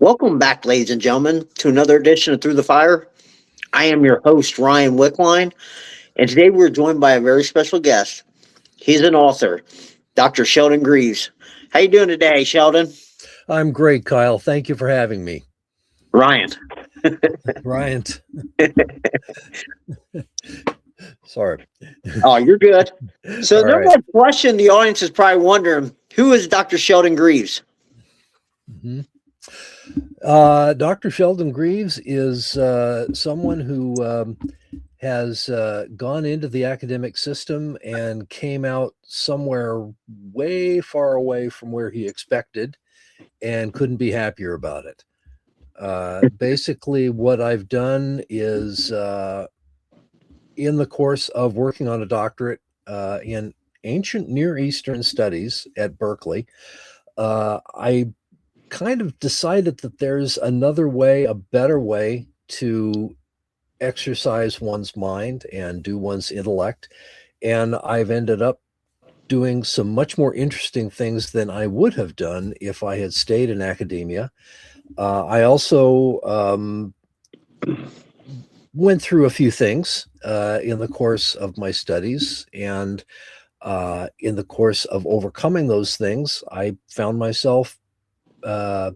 Welcome back, ladies and gentlemen, to another edition of Through the Fire. I am your host, Ryan Wickline, and today we're joined by a very special guest. He's an author, Dr. Sheldon Greaves. How you doing today, Sheldon? I'm great, Kyle. Thank you for having me. Ryan. Ryan, sorry. Oh, you're good. So, All the number right. one question the audience is probably wondering, who is Dr. Sheldon Greaves? Mhm. Dr. Sheldon Greaves is someone who has gone into the academic system and came out somewhere way far away from where he expected and couldn't be happier about it. Basically, what I've done is in the course of working on a doctorate in ancient Near Eastern studies at Berkeley, I kind of decided that there's another way, a better way to exercise one's mind and do one's intellect. And I've ended up doing some much more interesting things than I would have done if I had stayed in academia. I also went through a few things in the course of my studies, and in the course of overcoming those things, I found myself uh,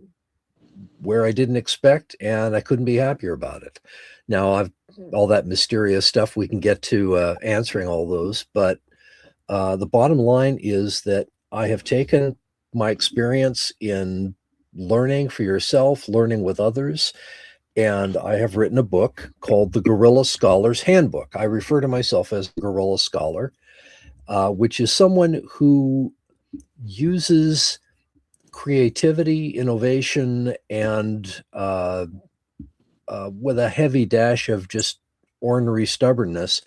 where I didn't expect, and I couldn't be happier about it. Now, I've all that mysterious stuff. We can get to answering all those, but the bottom line is that I have taken my experience in learning for yourself, learning with others, and I have written a book called The Guerrilla Scholar's Handbook. I refer to myself as a guerrilla scholar, which is someone who uses creativity, innovation, and with a heavy dash of just ornery stubbornness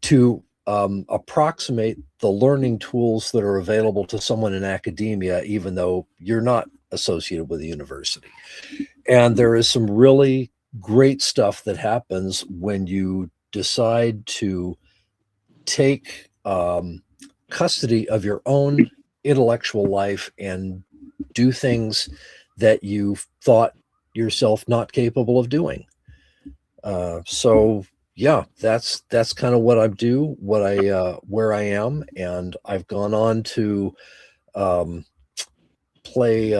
to approximate the learning tools that are available to someone in academia, even though you're not associated with a university. And there is some really great stuff that happens when you decide to take custody of your own intellectual life and do things that you thought yourself not capable of doing. So yeah, that's kind of what I do, what I where I am, and I've gone on to um, play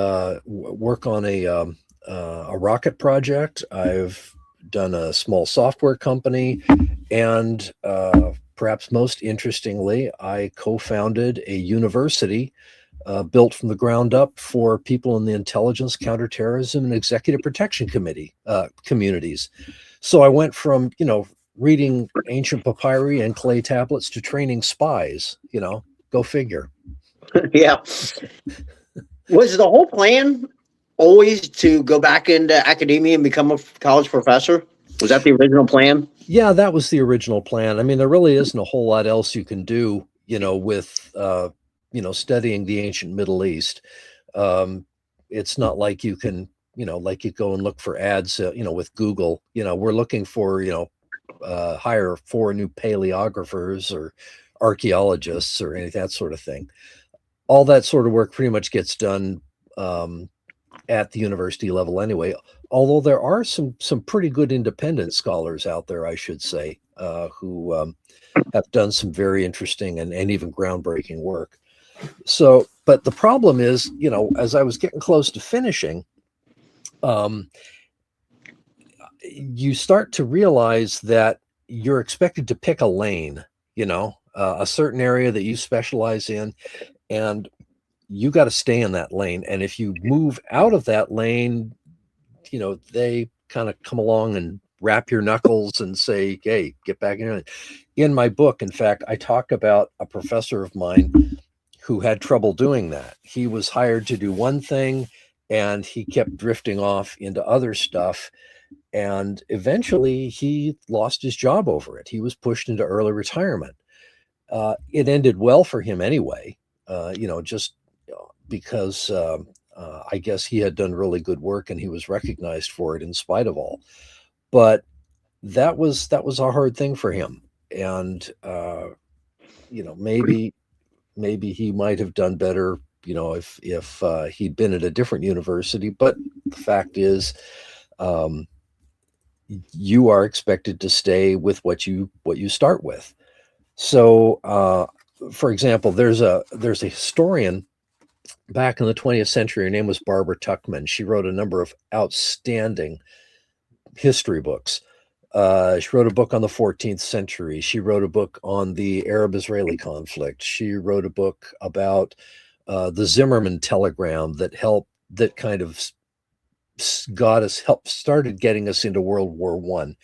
work on a rocket project. I've done a small software company, and perhaps most interestingly, I co-founded a university built from the ground up for people in the intelligence, counterterrorism, and executive protection communities. So I went from reading ancient papyri and clay tablets to training spies. Go figure. Yeah. Was the whole plan always to go back into academia and become a college professor? Was that the original plan? Yeah, that was the original plan. I mean, there really isn't a whole lot else you can do, with studying the ancient Middle East. Um, it's not like you can, like you go and look for ads, with Google. We're looking for, hire 4 new paleographers or archaeologists or any that sort of thing. All that sort of work pretty much gets done um, at the university level anyway. Although there are some pretty good independent scholars out there, I should say, who have done some very interesting and even groundbreaking work. So, but the problem is, as I was getting close to finishing, um, you start to realize that you're expected to pick a lane, a certain area that you specialize in, and you got to stay in that lane. And if you move out of that lane, they kind of come along and wrap your knuckles and say, hey, get back in it. In my book, in fact, I talk about a professor of mine who had trouble doing that. He was hired to do one thing and he kept drifting off into other stuff. And eventually he lost his job over it. He was pushed into early retirement. It ended well for him anyway, just because I guess he had done really good work and he was recognized for it in spite of all. But that was a hard thing for him, and maybe he might have done better, if he'd been at a different university. But the fact is, you are expected to stay with what you start with. So, for example, there's a historian back in the 20th century. Her name was Barbara Tuchman. She wrote a number of outstanding history books. She wrote a book on the 14th century. She wrote a book on the Arab-Israeli conflict. She wrote a book about the Zimmerman telegram that kind of started getting us into World War I.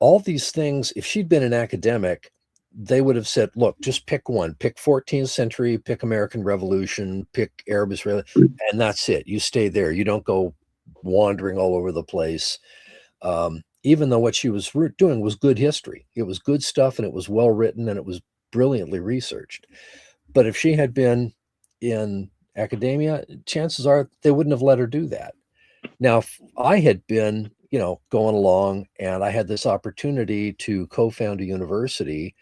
All these things, if she'd been an academic, they would have said, look, just pick one, pick 14th century, pick American Revolution, pick Arab Israeli, and that's it. You stay there. You don't go wandering all over the place. Even though what she was doing was good history. It was good stuff, and it was well written, and it was brilliantly researched. But if she had been in academia, chances are they wouldn't have let her do that. Now, if I had been, going along and I had this opportunity to co-found a university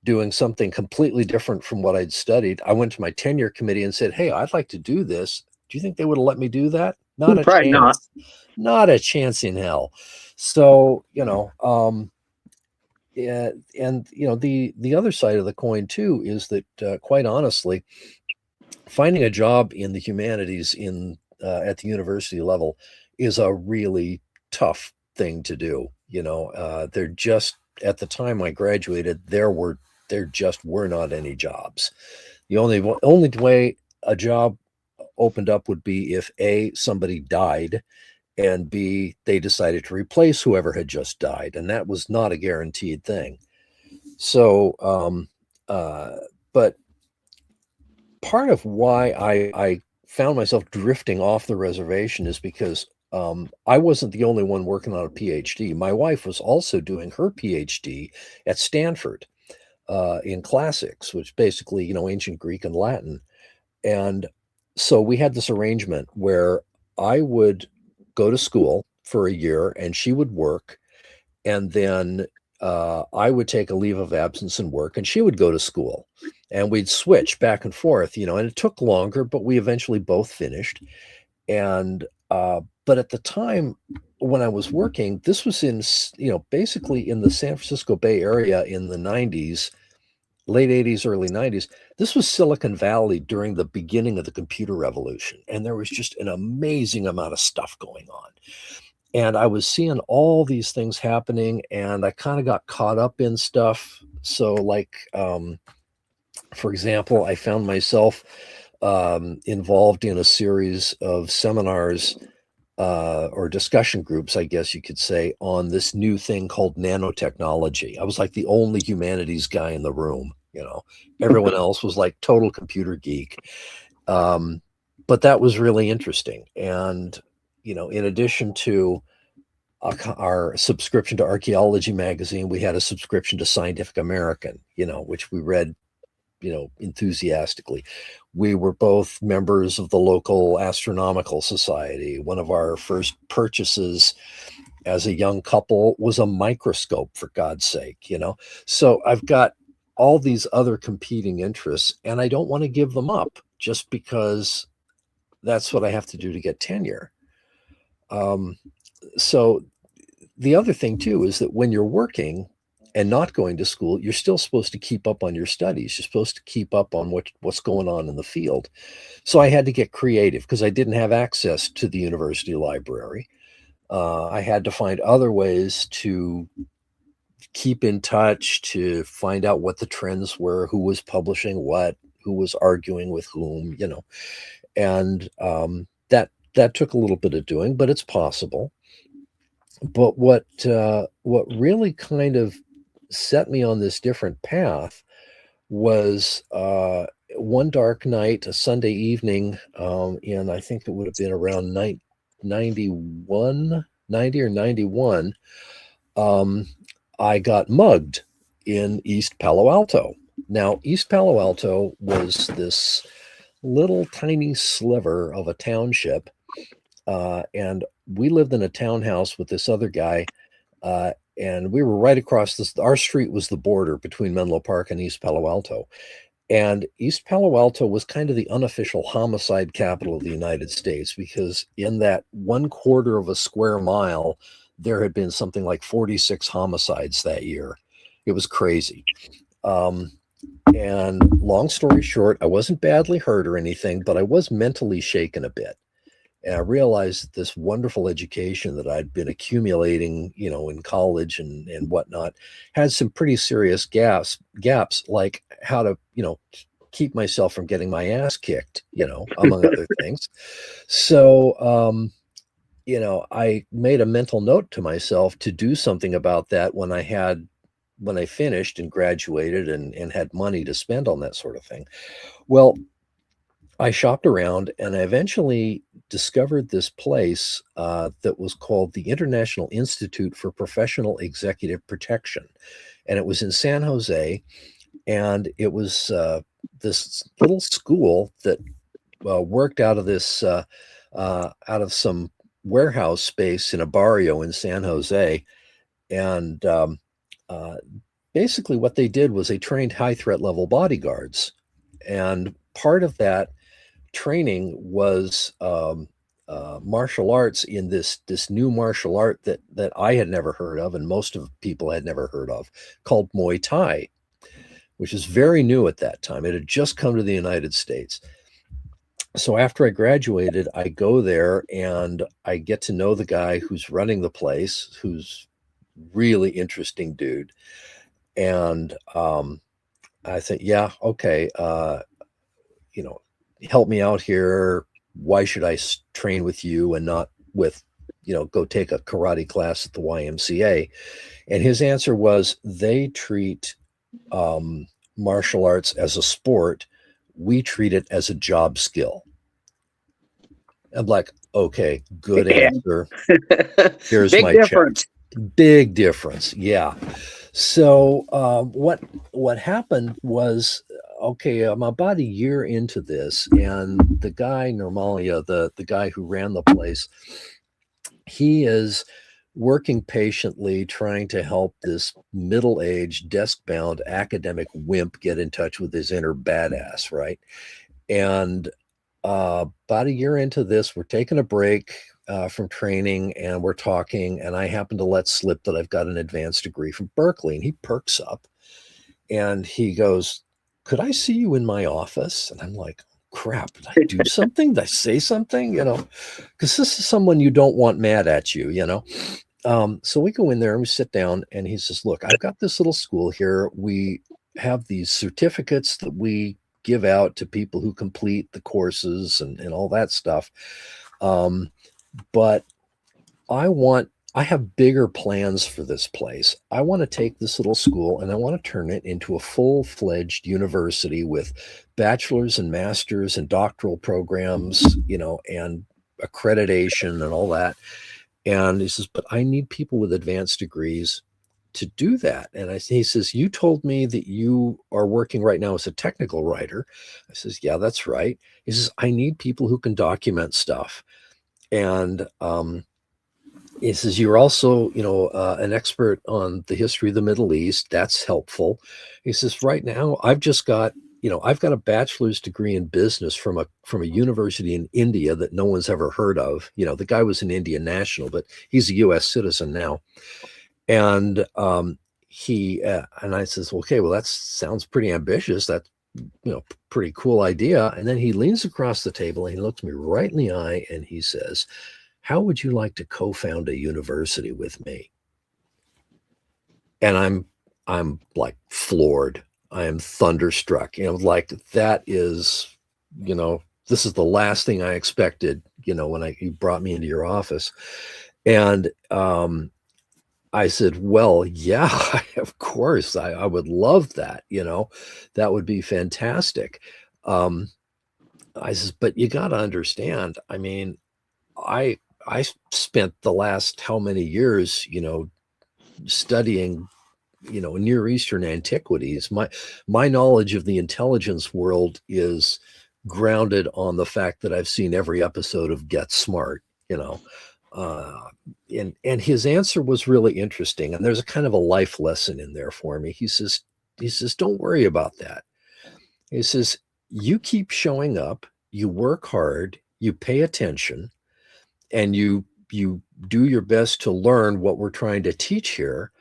doing something completely different from what I'd studied, I went to my tenure committee and said, hey, I'd like to do this. Do you think they would have let me do that? Not a Probably chance. Not a chance in hell. So, yeah, and the other side of the coin too is that quite honestly, finding a job in the humanities at the university level is a really tough thing to do. They're just, at the time I graduated, there just were not any jobs. The only way a job opened up would be if A, somebody died, and B, they decided to replace whoever had just died, and that was not a guaranteed thing. So, but part of why I found myself drifting off the reservation is because I wasn't the only one working on a Ph.D. My wife was also doing her Ph.D. at Stanford in classics, which basically, ancient Greek and Latin. And so we had this arrangement where I would go to school for a year and she would work. And then I would take a leave of absence and work, and she would go to school. And we'd switch back and forth, and it took longer, but we eventually both finished. And but at the time when I was working, this was in, basically in the San Francisco Bay Area in the 90s, late 80s, early 90s. This was Silicon Valley during the beginning of the computer revolution. And there was just an amazing amount of stuff going on. And I was seeing all these things happening, and I kind of got caught up in stuff. So like, for example, I found myself involved in a series of seminars or discussion groups, I guess you could say, on this new thing called nanotechnology. I was like the only humanities guy in the room, everyone else was like total computer geek. But that was really interesting. And, in addition to our subscription to Archaeology magazine, we had a subscription to Scientific American, which we read, enthusiastically. We were both members of the local astronomical society. One of our first purchases as a young couple was a microscope, for God's sake, So I've got all these other competing interests, and I don't want to give them up just because that's what I have to do to get tenure. So the other thing too is that when you're working and not going to school, you're still supposed to keep up on your studies. You're supposed to keep up on what's going on in the field. So I had to get creative because I didn't have access to the university library. I had to find other ways to keep in touch, to find out what the trends were, who was publishing what, who was arguing with whom, and that took a little bit of doing, but it's possible. But what really kind of set me on this different path was one dark night, a Sunday evening, and I think it would have been around 90 or 91. I got mugged in East Palo Alto. Now, East Palo Alto was this little tiny sliver of a township, and we lived in a townhouse with this other guy, and we were right across this. Our street was the border between Menlo Park and East Palo Alto, And East Palo Alto was kind of the unofficial homicide capital of the United States, because in that 1/4 of a square mile, there had been something like 46 homicides that year. It was crazy. And long story short, I wasn't badly hurt or anything, but I was mentally shaken a bit. And I realized that this wonderful education that I'd been accumulating, in college and whatnot, had some pretty serious gaps, like how to, keep myself from getting my ass kicked, among other things. So, I made a mental note to myself to do something about that when I finished and graduated and had money to spend on that sort of thing. Well, I shopped around and I eventually discovered this place that was called the International Institute for Professional Executive Protection. And it was in San Jose. And it was this little school that worked out of some warehouse space in a barrio in San Jose. And basically what they did was they trained high threat level bodyguards. And part of that training was martial arts, in this new martial art that I had never heard of, and most of people had never heard of, called Muay Thai, which is very new at that time. It had just come to the United States. So after I graduated, I go there and I get to know the guy who's running the place, who's really interesting dude. And I think, yeah, okay, help me out here. Why should I train with you and not with, go take a karate class at the YMCA? And his answer was, they treat martial arts as a sport. We treat it as a job skill. I'm like, okay, good answer. Here's Big my difference. check. Big difference. Yeah. So what happened was, okay, I'm about a year into this, and the guy, Normalia, the guy who ran the place, he is working patiently trying to help this middle-aged, desk-bound academic wimp get in touch with his inner badass, right? And about a year into this, we're taking a break from training, and we're talking, and I happen to let slip that I've got an advanced degree from Berkeley, and he perks up and he goes, "Could I see you in my office?" And I'm like, crap, did I do something? Did I say something? Because this is someone you don't want mad at you, So we go in there and we sit down, and he says, "Look, I've got this little school here. We have these certificates that we give out to people who complete the courses and all that stuff. But I have bigger plans for this place. I want to take this little school and I want to turn it into a full-fledged university with bachelor's and master's and doctoral programs, and accreditation and all that." And he says, "But I need people with advanced degrees to do that." And he says, "You told me that you are working right now as a technical writer." I says, "Yeah, that's right." He says, "I need people who can document stuff." And he says, "You're also, an expert on the history of the Middle East. That's helpful." He says, "Right now, I've got a bachelor's degree in business from a university in India that no one's ever heard of. The guy was an Indian national, but he's a U.S. citizen now." And and I says, "Okay, well, that sounds pretty ambitious. That's, pretty cool idea." And then he leans across the table and he looks me right in the eye and he says, "How would you like to co-found a university with me?" And I'm like floored. I am thunderstruck. Like that is, this is the last thing I expected, when you brought me into your office. And I said, "Well, yeah, of course, I would love that, that would be fantastic." I says, "But you got to understand, I mean, I spent the last how many years, studying, Near Eastern antiquities. My knowledge of the intelligence world is grounded on the fact that I've seen every episode of Get Smart, and his answer was really interesting. And there's a kind of a life lesson in there for me. He says, "Don't worry about that." He says, you keep showing up, you work hard, you pay attention, and you do your best to learn what we're trying to teach here.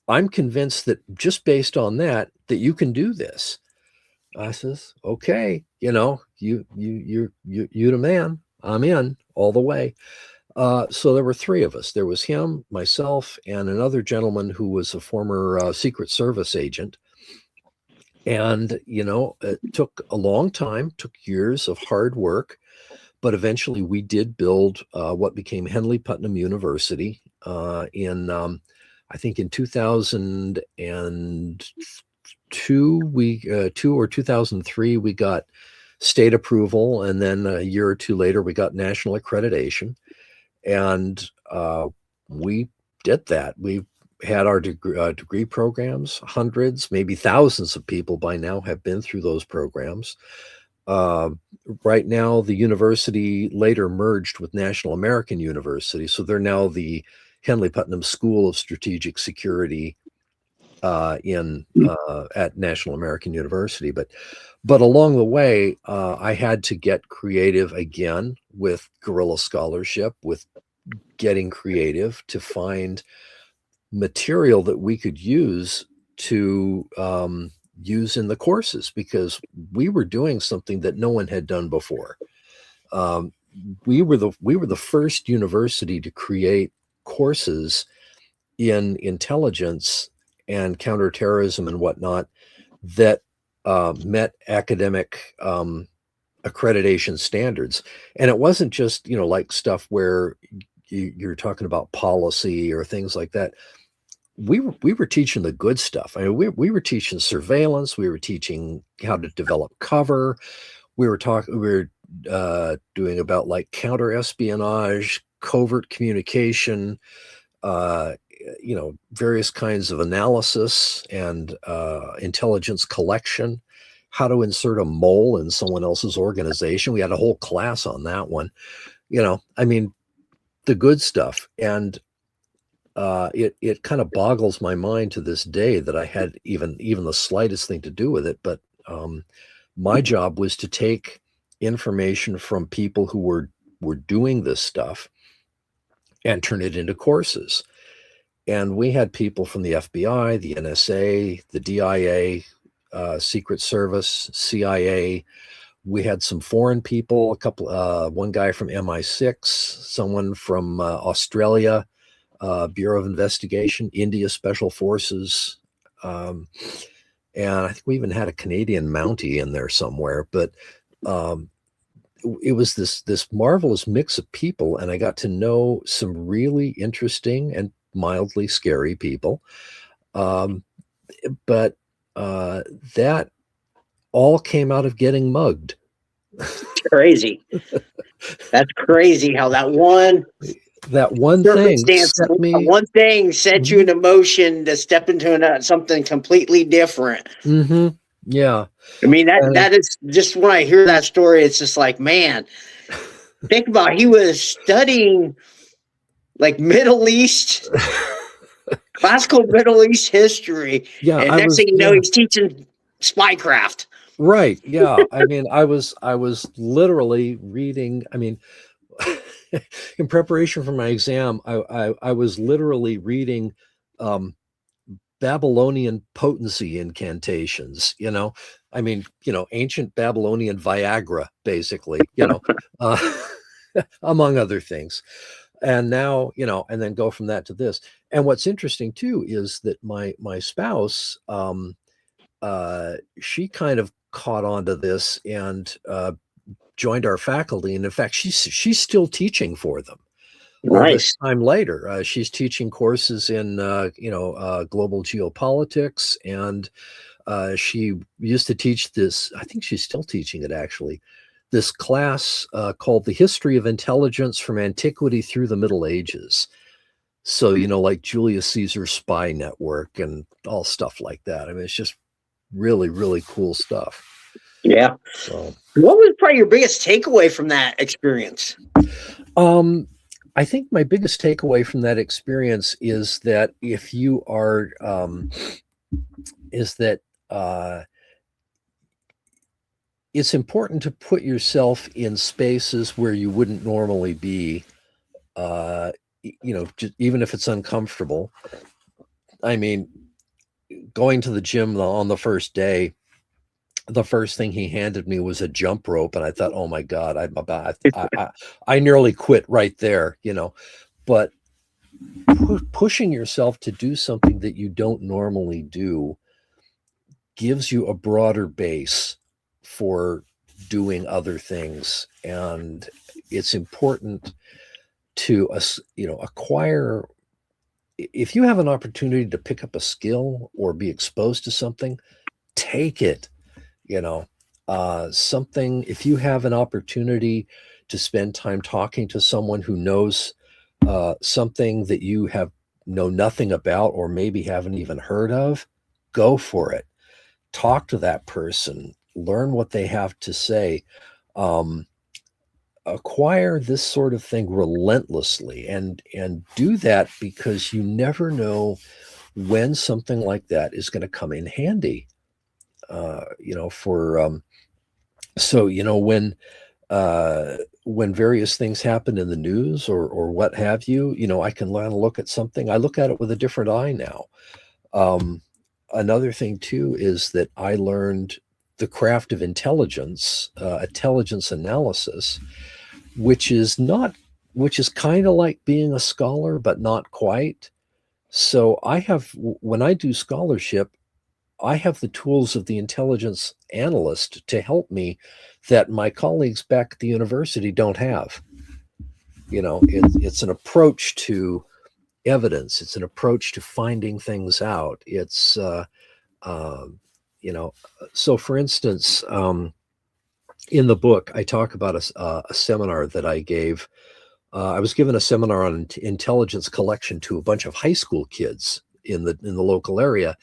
I'm convinced that just based on that you can do this. I says, okay, you the man. I'm in all the way. So there were three of us. There was him, myself, and another gentleman who was a former Secret Service agent. And, it took a long time, took years of hard work, but eventually we did build what became Henley Putnam University I think in 2002 or 2003, we got state approval. And then a year or two later, we got national accreditation. And we did that. We had our degree programs. Hundreds, maybe thousands of people by now have been through those programs. Right now, the university later merged with National American University. So they're now the Henley Putnam School of Strategic Security at National American University. But along the way, I had to get creative again with Guerrilla scholarship, with getting creative to find material that we could use to use in the courses, because we were doing something that no one had done before. We were the first university to create courses in intelligence and counterterrorism and whatnot that met academic accreditation standards. And it wasn't just, like stuff where you're talking about policy or things like that. We were teaching the good stuff. I mean, we were teaching surveillance. We were teaching how to develop cover. We were doing about like counter espionage, covert communication, various kinds of analysis and intelligence collection, how to insert a mole in someone else's organization. We had a whole class on that one. The good stuff. And it kind of boggles my mind to this day that I had even the slightest thing to do with it. But my job was to take information from people who were doing this stuff and turn it into courses. And we had people from the FBI, the NSA, the DIA, Secret Service, CIA. We had some foreign people, one guy from MI6, someone from Australia, Bureau of Investigation, India Special Forces. And I think we even had a Canadian Mountie in there somewhere. But it was this marvelous mix of people. And I got to know some really interesting and mildly scary people. But that all came out of getting mugged. Crazy. That's crazy how that one thing set you into motion to step into something completely different. Mm-hmm. Yeah. I mean, that is just, when I hear that story, it's just like, man, think about, he was studying like Middle East, classical Middle East history. Yeah. And next thing you know, he's teaching spycraft. Right. Yeah. I mean, I was literally reading, in preparation for my exam, I was literally reading Babylonian potency incantations, ancient Babylonian Viagra, basically, among other things. And now, and then go from that to this. And what's interesting too is that my spouse, she kind of caught on to this and joined our faculty. And in fact, she's still teaching for them. All this time later. She's teaching courses in, global geopolitics. And she used to teach this, I think she's still teaching it actually, this class called The History of Intelligence from Antiquity Through the Middle Ages. So, like Julius Caesar's spy network and all stuff like that. I mean, it's just really, really cool stuff. Yeah. So, what was probably your biggest takeaway from that experience? I think my biggest takeaway from that experience is that if you are, it's important to put yourself in spaces where you wouldn't normally be, just, even if it's uncomfortable. I mean, going to the gym on the first day, the first thing he handed me was a jump rope, and I thought, oh my God, I nearly quit right there, but pushing yourself to do something that you don't normally do gives you a broader base for doing other things. And it's important to acquire, if you have an opportunity to pick up a skill or be exposed to something, take it. Something, if you have an opportunity to spend time talking to someone who knows something that you know nothing about, or maybe haven't even heard of, go for it. Talk to that person, learn what they have to say. Acquire this sort of thing relentlessly, and do that, because you never know when something like that is going to come in handy. So when various things happen in the news or what have you, I can learn to look at something. I look at it with a different eye now. Another thing too is that I learned the craft of intelligence analysis, which is kind of like being a scholar, but not quite. So when I do scholarship, I have the tools of the intelligence analyst to help me that my colleagues back at the university don't have. It's an approach to evidence. It's an approach to finding things out. It's, uh, so for instance, in the book, I talk about a seminar that I gave. I was given a seminar on intelligence collection to a bunch of high school kids in the local area.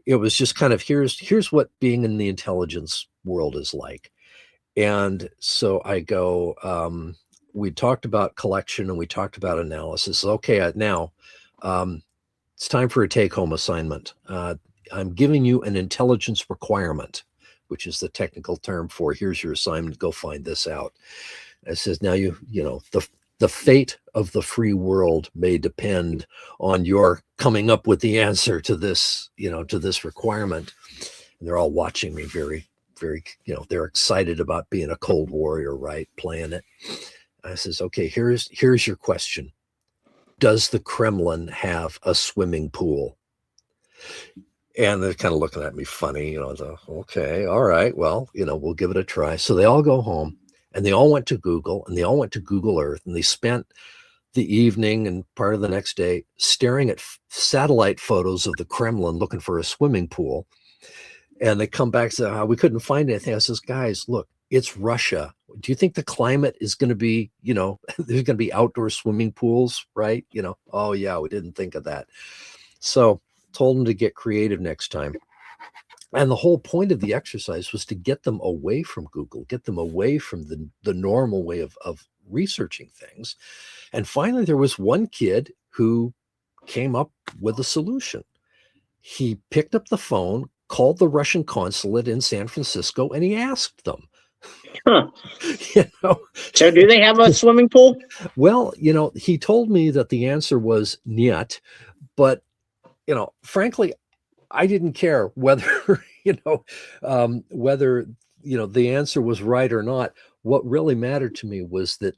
It was just kind of, here's what being in the intelligence world is like. And so I go, we talked about collection and we talked about analysis. Okay, now it's time for a take-home assignment. I'm giving you an intelligence requirement, which is the technical term for here's your assignment, go find this out. It says, now the fate of the free world may depend on your coming up with the answer to this, to this requirement. And they're all watching me very, very, they're excited about being a Cold Warrior, right? Playing it. I says, okay, here's your question. Does the Kremlin have a swimming pool? And they're kind of looking at me funny, okay, all right, well, we'll give it a try. So they all go home and they all went to Google, and they all went to Google Earth, and they spent the evening and part of the next day staring at satellite photos of the Kremlin looking for a swimming pool. And they come back and say, we couldn't find anything. I says, guys, look, it's Russia. Do you think the climate is going to be, there's going to be outdoor swimming pools, right? Oh yeah, we didn't think of that. So told them to get creative next time. And the whole point of the exercise was to get them away from Google, get them away from the normal way of researching things. And finally, there was one kid who came up with a solution. He picked up the phone, called the Russian consulate in San Francisco, and he asked them. Huh. So do they have a swimming pool? Well, he told me that the answer was niet, but frankly, I didn't care whether, whether, the answer was right or not. What really mattered to me was that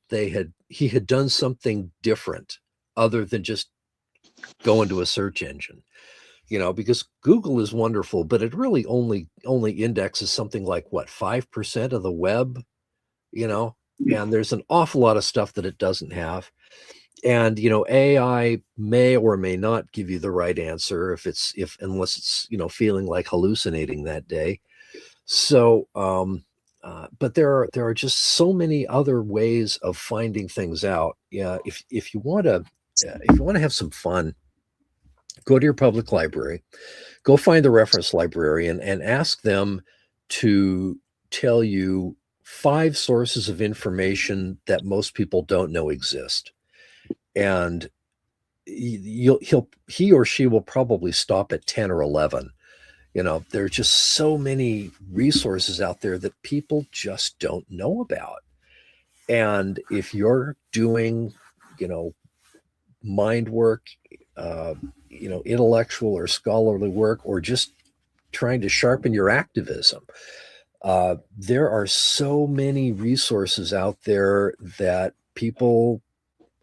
he had done something different other than just go into a search engine, because Google is wonderful, but it really only indexes something like 5% of the web, and there's an awful lot of stuff that it doesn't have. And AI may or may not give you the right answer unless it's feeling like hallucinating that day. So but there are just so many other ways of finding things out. Yeah, if you want to have some fun, go to your public library, go find the reference librarian and ask them to tell you 5 sources of information that most people don't know exist. And he or she will probably stop at 10 or 11. There's just so many resources out there that people just don't know about. And if you're doing, mind work, intellectual or scholarly work, or just trying to sharpen your activism, there are so many resources out there that people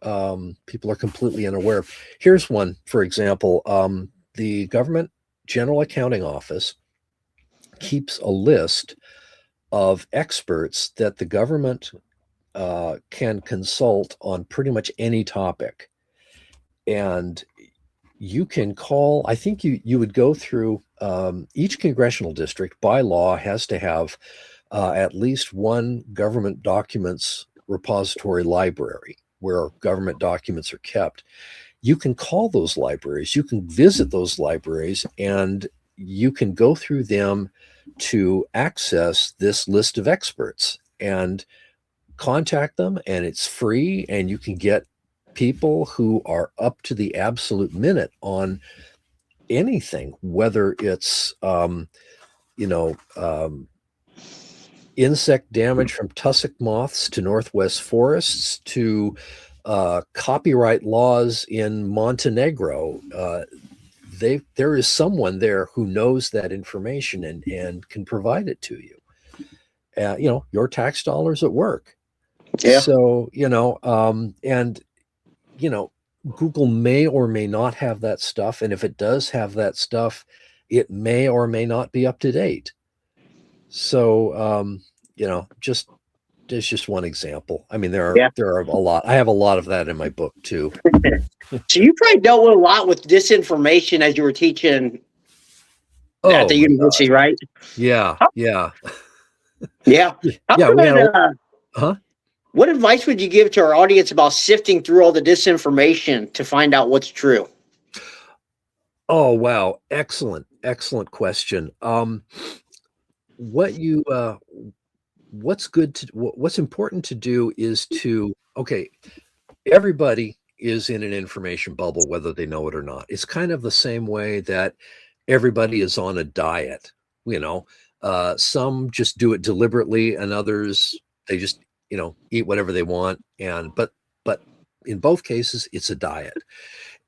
are completely unaware of. Here's one, for example. The Government General Accounting Office keeps a list of experts that the government can consult on pretty much any topic. And you can call, I think you would go through each congressional district by law has to have at least one government documents repository library where government documents are kept. You can call those libraries, you can visit those libraries, and you can go through them to access this list of experts and contact them, and it's free, and you can get people who are up to the absolute minute on anything, whether it's insect damage from tussock moths to northwest forests to copyright laws in Montenegro. There is someone there who knows that information and can provide it to you. Your tax dollars at work. Yeah. So, Google may or may not have that stuff. And if it does have that stuff, it may or may not be up to date. So, there's just one example. I mean, there are a lot. I have a lot of that in my book too. So you probably dealt with a lot with disinformation as you were teaching at the university, right? Yeah. Yeah. Yeah. What advice would you give to our audience about sifting through all the disinformation to find out what's true? Oh, wow. Excellent question. What's important to do is everybody is in an information bubble, whether they know it or not. It's kind of the same way that everybody is on a diet. Some just do it deliberately, and others, they just, eat whatever they want. But in both cases, it's a diet.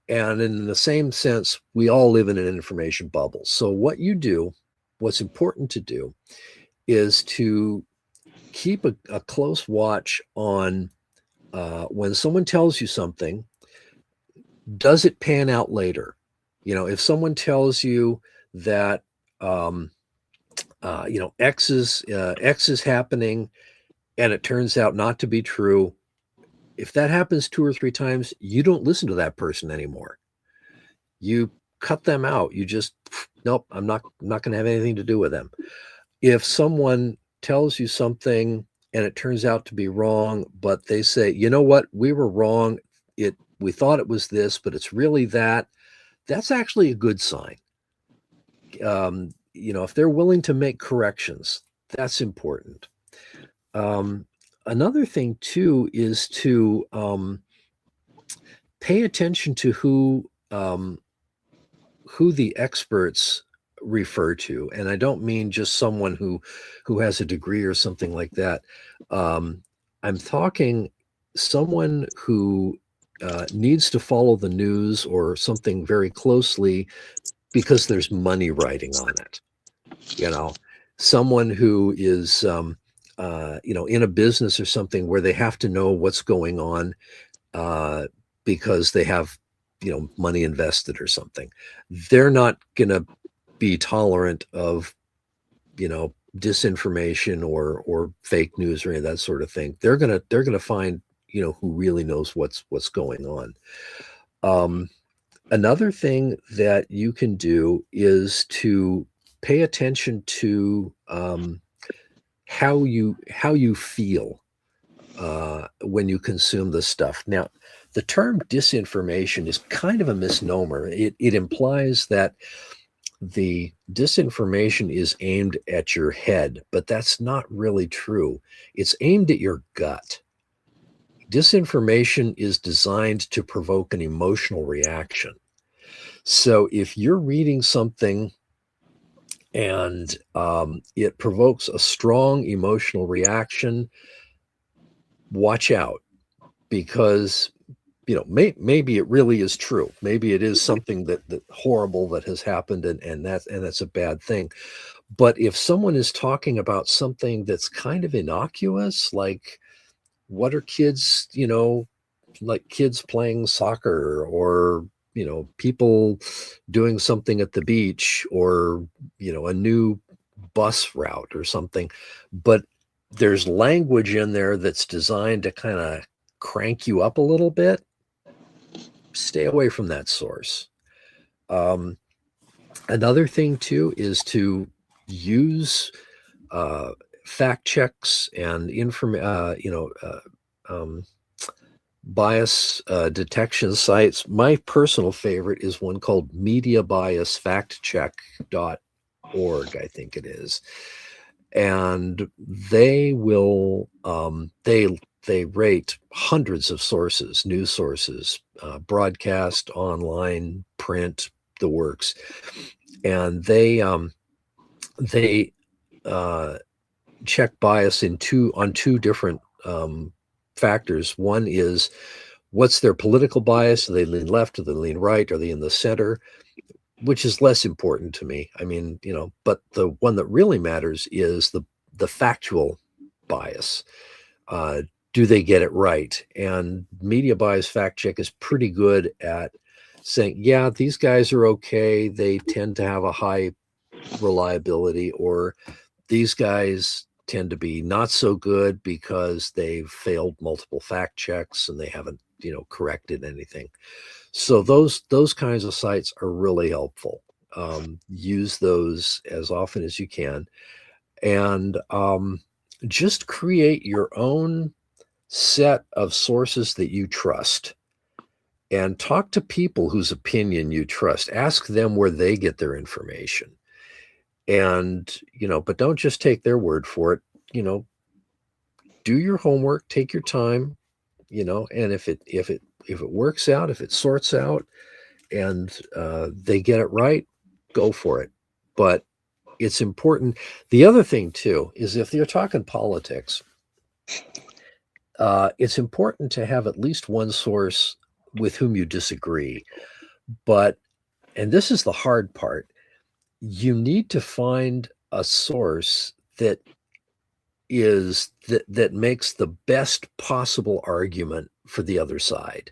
And in the same sense, we all live in an information bubble. So what's important to do is to keep a close watch on when someone tells you something, does it pan out later? If someone tells you that, X is happening and it turns out not to be true, if that happens 2 or 3 times, you don't listen to that person anymore. You cut them out. You just, nope, I'm not going to have anything to do with them. If someone tells you something and it turns out to be wrong, but they say, you know what, we were wrong. We thought it was this, but it's really that. That's actually a good sign. If they're willing to make corrections, that's important. Another thing too is to pay attention to who the experts refer to. And I don't mean just someone who has a degree or something like that. I'm talking someone who needs to follow the news or something very closely because there's money riding on it. Someone who is in a business or something where they have to know what's going on because they have money invested or something. They're not going to be tolerant of disinformation or fake news or any of that sort of thing. They're gonna find who really knows what's going on. Another thing that you can do is to pay attention to how you feel when you consume this stuff. Now, the term disinformation is kind of a misnomer. It implies that the disinformation is aimed at your head, but that's not really true. It's aimed at your gut. Disinformation is designed to provoke an emotional reaction. So if you're reading something and it provokes a strong emotional reaction. Watch out, because maybe it really is true. Maybe it is something that horrible that has happened, and that's a bad thing. But if someone is talking about something that's kind of innocuous, like what are kids, like kids playing soccer, or people doing something at the beach, or a new bus route or something, but there's language in there that's designed to kind of crank you up a little bit, stay away from that source. Another thing too is to use fact checks and bias detection sites. My personal favorite is one called mediabiasfactcheck.org, I think it is. And they will they rate hundreds of sources, news sources, broadcast, online, print, the works, and they check bias on two different factors. One is, what's their political bias? Do they lean left? Do they lean right? Are they in the center? Which is less important to me. I mean, but the one that really matters is the factual bias. Do they get it right? And media bias fact check is pretty good at saying, yeah, these guys are okay. They tend to have a high reliability, or these guys tend to be not so good because they've failed multiple fact checks and they haven't, corrected anything. So those kinds of sites are really helpful. Use those as often as you can, and just create your own set of sources that you trust, and talk to people whose opinion you trust. Ask them where they get their information, and but don't just take their word for it. Do your homework, take your time, and if it works out, if it sorts out, and they get it right, go for it. But it's important. The other thing too is, if you're talking politics, it's important to have at least one source with whom you disagree. But, and this is the hard part, you need to find a source that makes the best possible argument for the other side.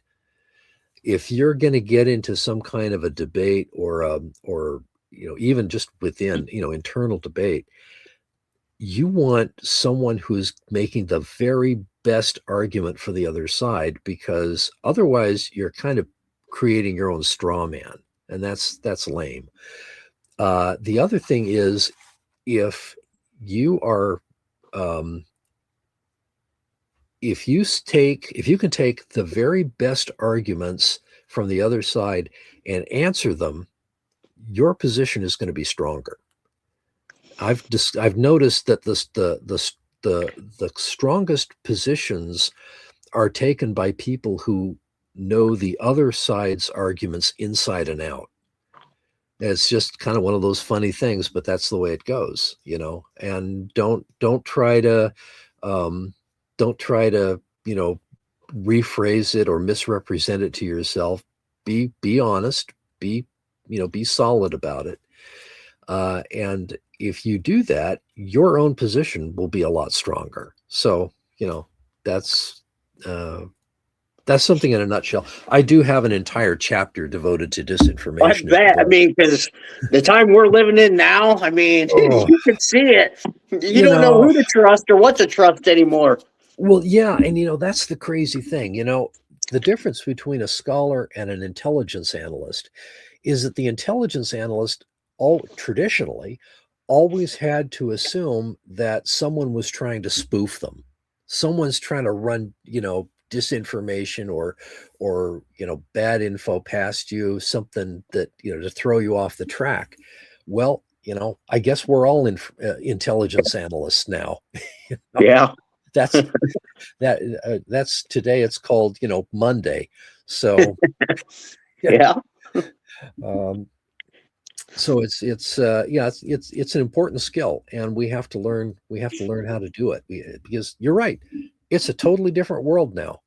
If you're going to get into some kind of a debate, or even just within internal debate, you want someone who's making the very best argument for the other side, because otherwise you're kind of creating your own straw man, and that's lame. The other thing is, if you are if you can take the very best arguments from the other side and answer them, your position is going to be stronger. I've noticed that the strongest positions are taken by people who know the other side's arguments inside and out. It's just kind of one of those funny things, but that's the way it goes, and don't try to rephrase it or misrepresent it to yourself. Be honest, be solid about it. And if you do that, your own position will be a lot stronger. So, that's something in a nutshell. I do have an entire chapter devoted to disinformation. I bet. I mean, because the time we're living in now, I mean, you can see it. You don't know who to trust or what to trust anymore. Well, yeah. And, that's the crazy thing. The difference between a scholar and an intelligence analyst is that the intelligence analyst traditionally always had to assume that someone was trying to spoof them. Someone's trying to run, disinformation or bad info past you, something that, to throw you off the track. Well, I guess we're all intelligence analysts now. Yeah. That's today. It's called, Monday. So yeah. So it's an important skill, and we have to learn how to do it, because you're right, it's a totally different world now.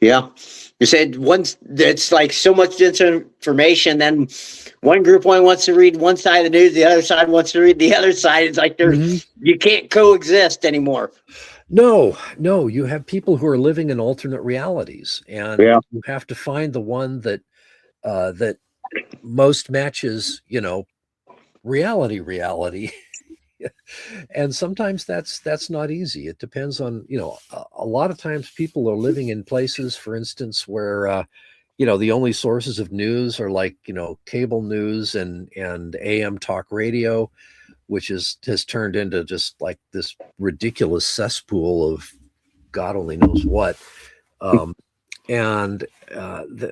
Yeah. You said once it's like so much disinformation, then one group only wants to read one side of the news, the other side wants to read the other side. It's like Mhm. you can't coexist anymore. No, you have people who are living in alternate realities, and Yeah. you have to find the one that most matches, reality. And sometimes that's not easy. It depends on, a lot of times people are living in places, for instance, where the only sources of news are like, cable news and AM talk radio, which has turned into just like this ridiculous cesspool of God only knows what. Um, and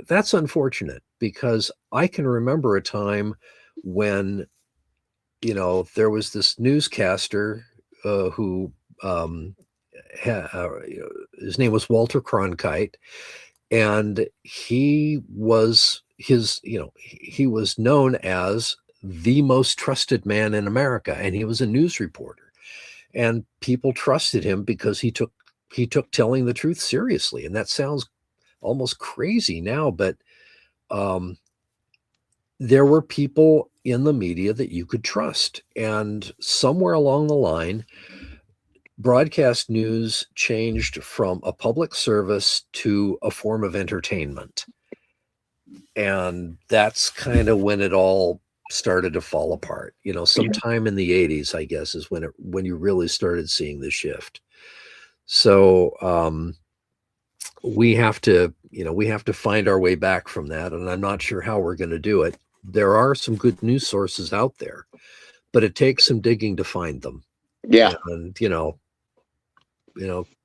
that's unfortunate, because I can remember a time when, there was this newscaster who, um, his name was Walter Cronkite, and he was known as the most trusted man in America, and he was a news reporter, and people trusted him because he took telling the truth seriously. And that sounds almost crazy now, but um, there were people in the media that you could trust. And somewhere along the line, broadcast news changed from a public service to a form of entertainment. And that's kind of when it all started to fall apart. Sometime in the 80s, I guess, is when you really started seeing the shift. So we have to find our way back from that, and I'm not sure how we're going to do it. There are some good news sources out there, but it takes some digging to find them. Yeah. And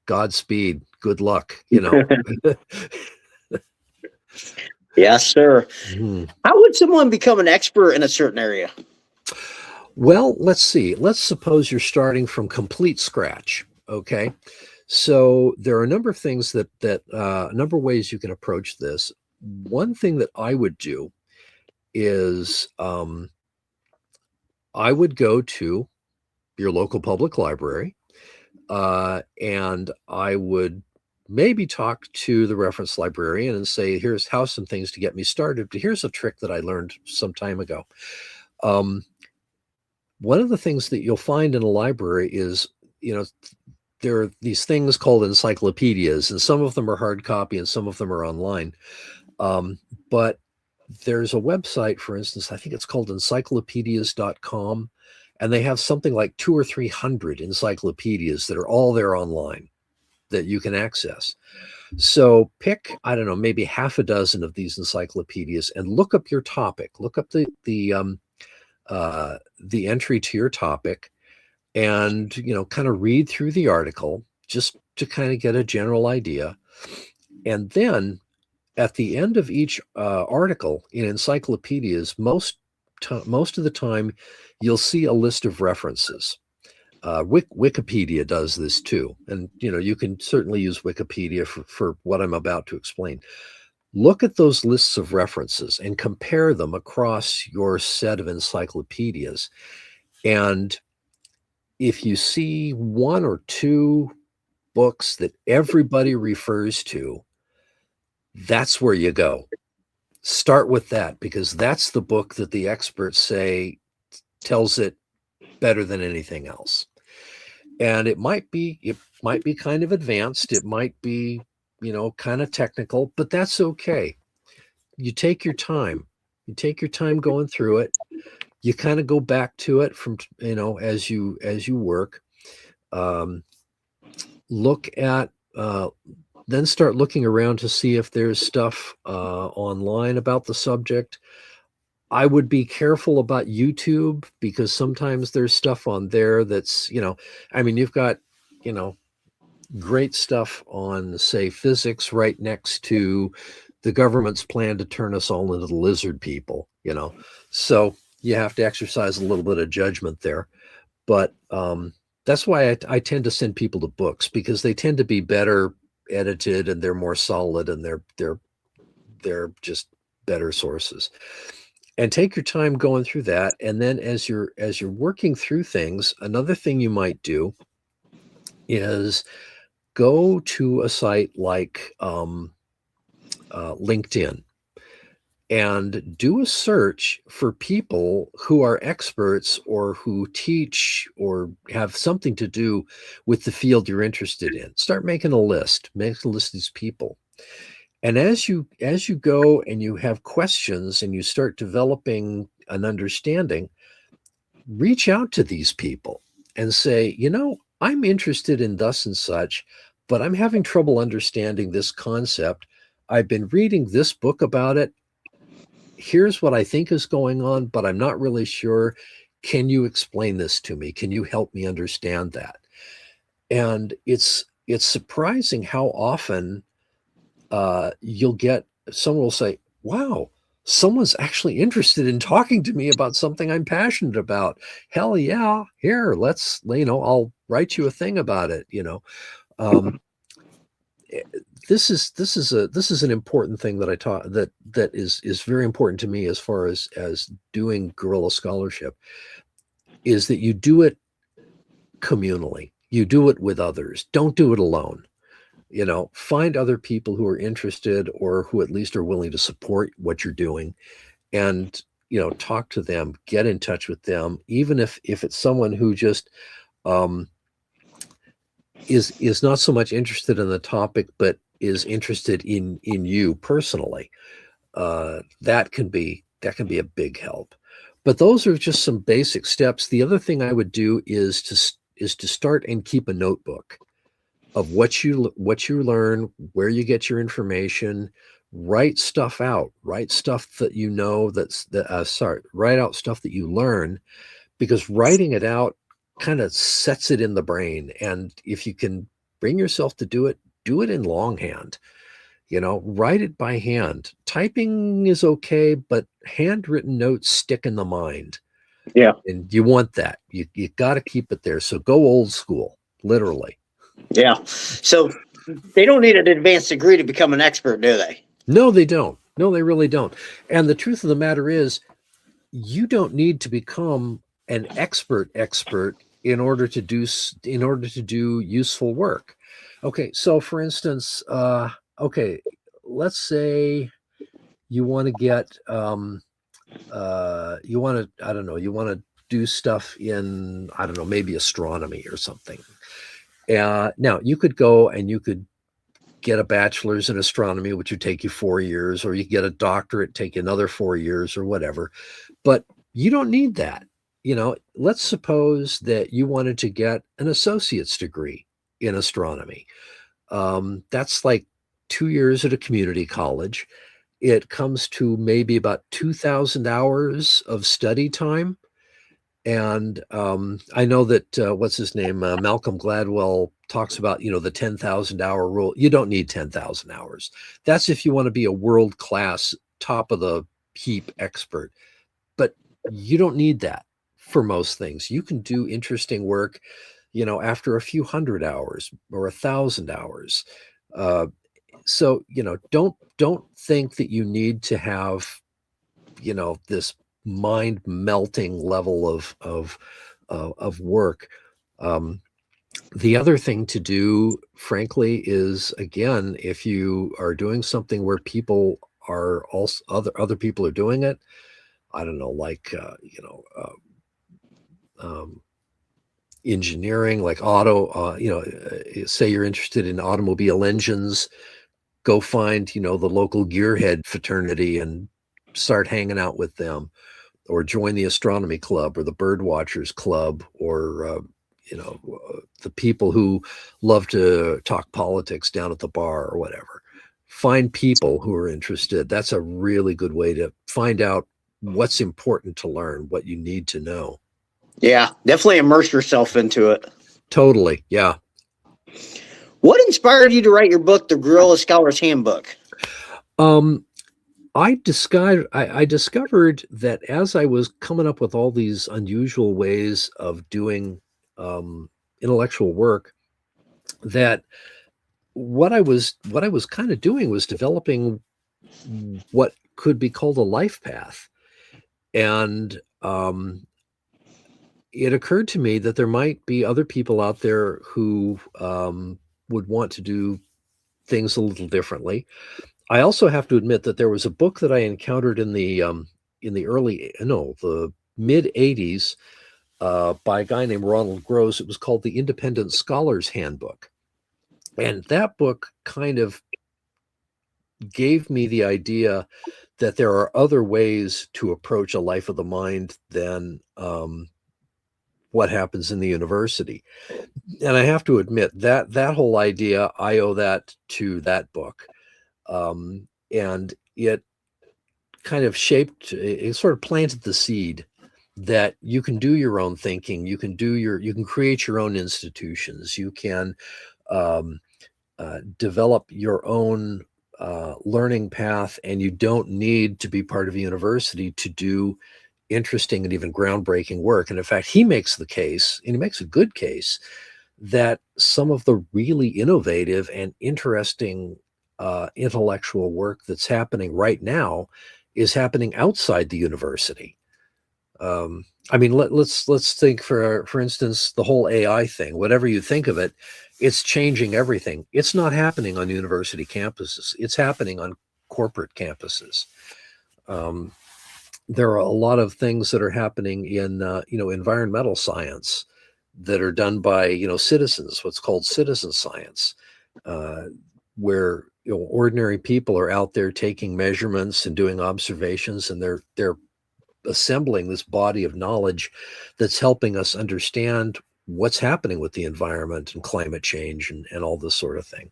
Godspeed, good luck. Yes, sir. Mhm. How would someone become an expert in a certain area? Well, let's see. Let's suppose you're starting from complete scratch. Okay. So there are a number of things that a number of ways you can approach this. One thing that I would do is I would go to your local public library, and I would maybe talk to the reference librarian and say, "Here's how some things to get me started. But here's a trick that I learned some time ago." Um, One of the things that you'll find in a library is, you know, there are these things called encyclopedias, and some of them are hard copy and some of them are online. But there's a website, for instance, I think it's called encyclopedias.com, and they have something like 200 or 300 encyclopedias that are all there online that you can access. So pick, I don't know, maybe half a dozen of these encyclopedias and look up your topic. Look up the entry to your topic, and kind of read through the article just to kind of get a general idea. And then at the end of each article in encyclopedias, most of the time, you'll see a list of references. Wikipedia does this too, and you can certainly use Wikipedia for what I'm about to explain. Look at those lists of references and compare them across your set of encyclopedias. And if you see one or two books that everybody refers to, that's where you go. Start with that, because that's the book that the experts say tells it better than anything else. And it might be kind of advanced, it might be, kind of technical, but that's okay. You take your time. You take your time going through it. You kind of go back to it from, as you work. Um, look at then start looking around to see if there's stuff online about the subject. I would be careful about YouTube, because sometimes there's stuff on there that's, I mean, you've got, you know, great stuff on, say, physics right next to the government's plan to turn us all into the lizard people. So you have to exercise a little bit of judgment there. But that's why I tend to send people to books, because they tend to be better edited and they're more solid, and they're just better sources. and take your time going through that. And then as you're working through things, another thing you might do is go to a site like LinkedIn and do a search for people who are experts or who teach or have something to do with the field you're interested in. Start making a list. Make a list of these people. And as you go and you have questions and you start developing an understanding, reach out to these people and say, I'm interested in thus and such, but I'm having trouble understanding this concept. I've been reading this book about it. Here's what I think is going on, but I'm not really sure. Can you explain this to me? Can you help me understand that? And it's surprising how often you'll get someone will say, wow, someone's actually interested in talking to me about something I'm passionate about. Hell yeah, here, I'll write you a thing about it. This is an important thing that I taught that is very important to me as far as doing guerrilla scholarship, is that you do it communally. You do it with others. Don't do it alone. Find other people who are interested or who at least are willing to support what you're doing, and talk to them, get in touch with them, even if it's someone who just is not so much interested in the topic but is interested in you personally. That can be a big help. But those are just some basic steps. The other thing I would do is to start and keep a notebook of what you learn, where you get your information. Write stuff out. Write stuff that write out stuff that you learn, because writing it out kind of sets it in the brain. And if you can bring yourself to do it in longhand. Write it by hand. Typing is okay, but handwritten notes stick in the mind. Yeah. And you want that. You got to keep it there. So go old school, literally. Yeah. So they don't need an advanced degree to become an expert, do they? No, they don't. No, they really don't. And the truth of the matter is, you don't need to become an expert in order to do useful work. Okay, so for instance, let's say you want to get you want to do stuff in, I don't know, maybe astronomy or something. Now you could go and you could get a bachelor's in astronomy, which would take you 4 years, or you get a doctorate, take another 4 years or whatever. But you don't need that. Let's suppose that you wanted to get an associate's degree in astronomy. That's like 2 years at a community college. It comes to maybe about 2,000 hours of study time. And I know that what's his name, Malcolm Gladwell, talks about the 10,000 hour rule. You don't need 10,000 hours. That's if you want to be a world class, top of the heap expert. But you don't need that for most things. You can do interesting work, after a few hundred hours or 1,000 hours. So don't think that you need to have this mind melting level of work. The other thing to do, frankly, is, again, if you are doing something where people are also other people are doing it, I don't know, like engineering, like auto, say you're interested in automobile engines, go find the local gearhead fraternity and start hanging out with them, or join the astronomy club or the bird watchers club, or the people who love to talk politics down at the bar or whatever. Find people who are interested. That's a really good way to find out what's important to learn, what you need to know. Yeah, definitely immerse yourself into it. Totally. Yeah. What inspired you to write your book, The Guerrilla Scholar's Handbook? I discovered that as I was coming up with all these unusual ways of doing intellectual work, that what I was kind of doing was developing what could be called a life path. And it occurred to me that there might be other people out there who would want to do things a little differently. I also have to admit that there was a book that I encountered in the mid '80s by a guy named Ronald Gross. It was called The Independent Scholar's Handbook, and that book kind of gave me the idea that there are other ways to approach a life of the mind than what happens in the university. And I have to admit that that whole idea, I owe that to that book. And it kind of it sort of planted the seed that you can do your own thinking, you can create your own institutions, you can develop your own learning path, and you don't need to be part of a university to do interesting and even groundbreaking work. And in fact, he makes the case, and he makes a good case, that some of the really innovative and interesting intellectual work that's happening right now is happening outside the university. I mean, let's think for instance, the whole AI thing. Whatever you think of it, it's changing everything. It's not happening on university campuses. It's happening on corporate campuses. There are a lot of things that are happening in environmental science that are done by citizens, what's called citizen science, where ordinary people are out there taking measurements and doing observations, and they're assembling this body of knowledge that's helping us understand what's happening with the environment and climate change and all this sort of thing.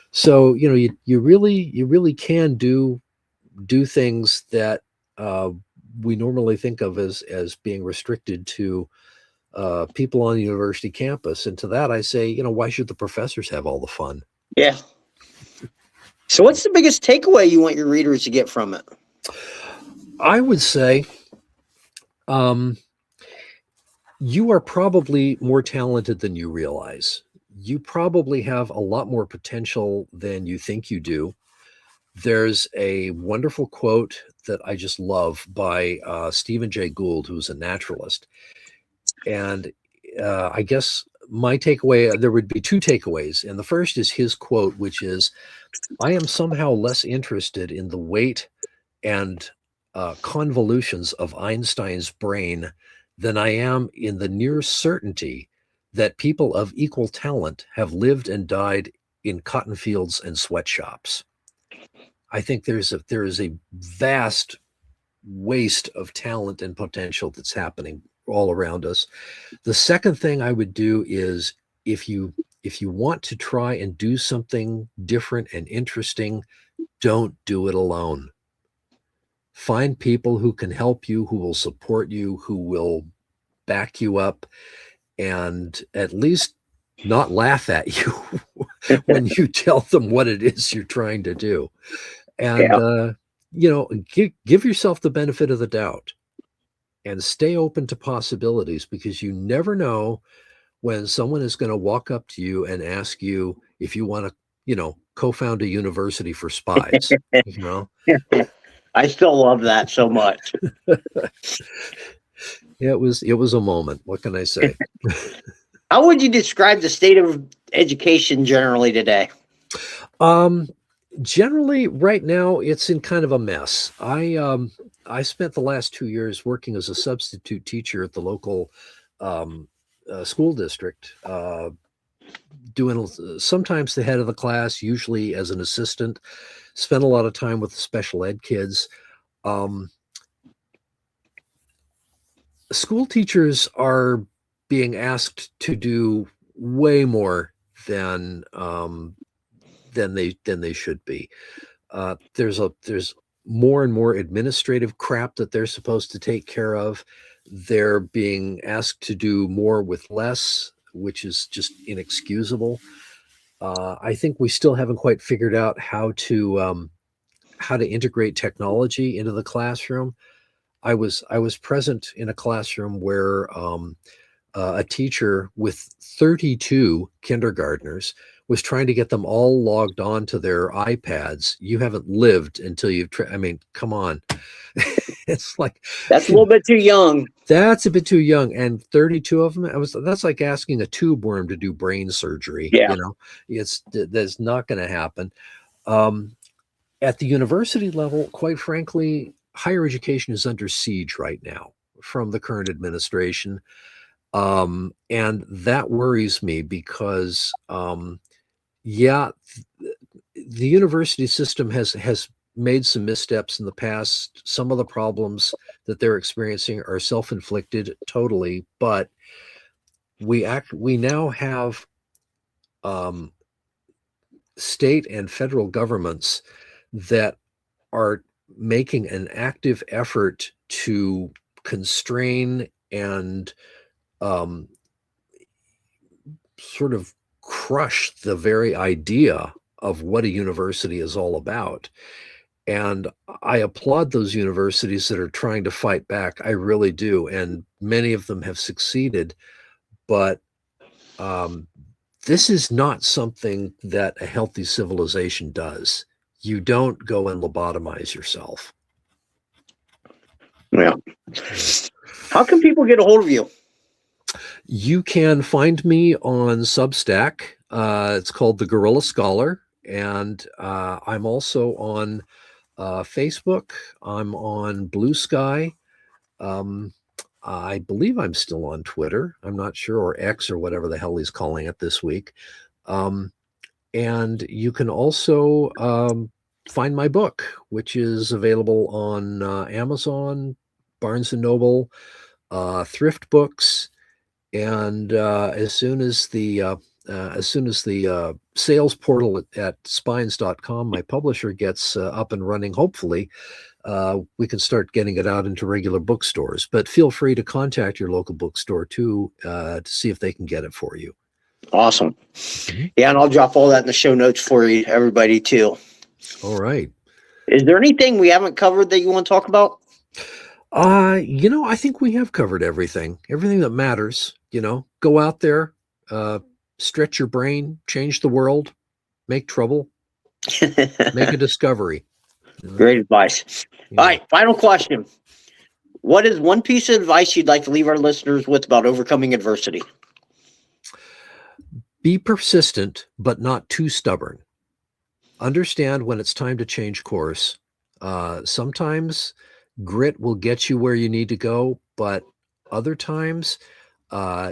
So you really can do things that we normally think of as being restricted to people on the university campus. And to that I say, why should the professors have all the fun? Yeah. So what's the biggest takeaway you want your readers to get from it? I would say you are probably more talented than you realize. You probably have a lot more potential than you think you do. There's a wonderful quote that I just love by Stephen Jay Gould, who's a naturalist. And I guess my takeaway, there would be two takeaways. And the first is his quote, which is, I am somehow less interested in the weight and convolutions of Einstein's brain than I am in the near certainty that people of equal talent have lived and died in cotton fields and sweatshops. I think there is a vast waste of talent and potential that's happening all around us. The second thing I would do is, if you want to try and do something different and interesting, don't do it alone. Find people who can help you, who will support you, who will back you up, and at least not laugh at you when you tell them what it is you're trying to do. And give yourself the benefit of the doubt and stay open to possibilities, because you never know when someone is going to walk up to you and ask you if you want to co-found a university for spies. I still love that so much. It was a moment. What can I say? How would you describe the state of education generally today? Generally, right now, it's in kind of a mess. I spent the last 2 years working as a substitute teacher at the local school district, doing sometimes the head of the class, usually as an assistant. Spent a lot of time with the special ed kids. School teachers are being asked to do way more than they should be. There's more and more administrative crap that they're supposed to take care of. They're being asked to do more with less, which is just inexcusable. I think we still haven't quite figured out how to integrate technology into the classroom. I was present in a classroom where a teacher with 32 kindergartners was trying to get them all logged on to their iPads. You haven't lived until you've I mean, come on. It's like, That's a little bit too young. that's a bit too young. And 32 of them, that's like asking a tube worm to do brain surgery. Yeah. That's not going to happen. At the university level, quite frankly, higher education is under siege right now from the current administration. And that worries me because, yeah, the university system has made some missteps in the past. Some of the problems that they're experiencing are self-inflicted totally, but we now have state and federal governments that are making an active effort to constrain and sort of crush the very idea of what a university is all about. And I applaud those universities that are trying to fight back. I really do. And many of them have succeeded. But this is not something that a healthy civilization does. You don't go and lobotomize yourself. Yeah. How can people get a hold of you? You can find me on Substack. It's called The Guerrilla Scholar. And I'm also on Facebook. I'm on Blue Sky. I believe I'm still on Twitter. I'm not sure, or X or whatever the hell he's calling it this week. And you can also find my book, which is available on Amazon, Barnes & Noble, Thrift Books. And as soon as the sales portal at spines.com, my publisher, gets up and running, hopefully, we can start getting it out into regular bookstores. But feel free to contact your local bookstore too to see if they can get it for you. Awesome. Yeah, and I'll drop all that in the show notes for you, everybody, too. All right. Is there anything we haven't covered that you want to talk about? I think we have covered everything that matters. Go out there, stretch your brain, change the world, make trouble, make a discovery. Great advice. All right, final question. What is one piece of advice you'd like to leave our listeners with about overcoming adversity? Be persistent, but not too stubborn. Understand when it's time to change course. Sometimes grit will get you where you need to go, but other times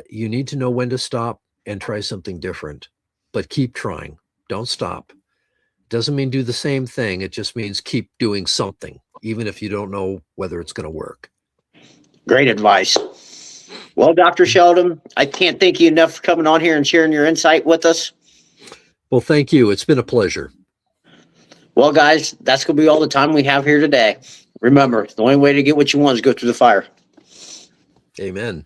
you need to know when to stop and try something different. But keep trying. Don't stop. Doesn't mean do the same thing. It just means keep doing something, even if you don't know whether it's going to work. Great advice. Well, Dr. Sheldon, I can't thank you enough for coming on here and sharing your insight with us. Well, thank you. It's been a pleasure. Well, guys, that's going to be all the time we have here today. Remember, the only way to get what you want is go through the fire. Amen.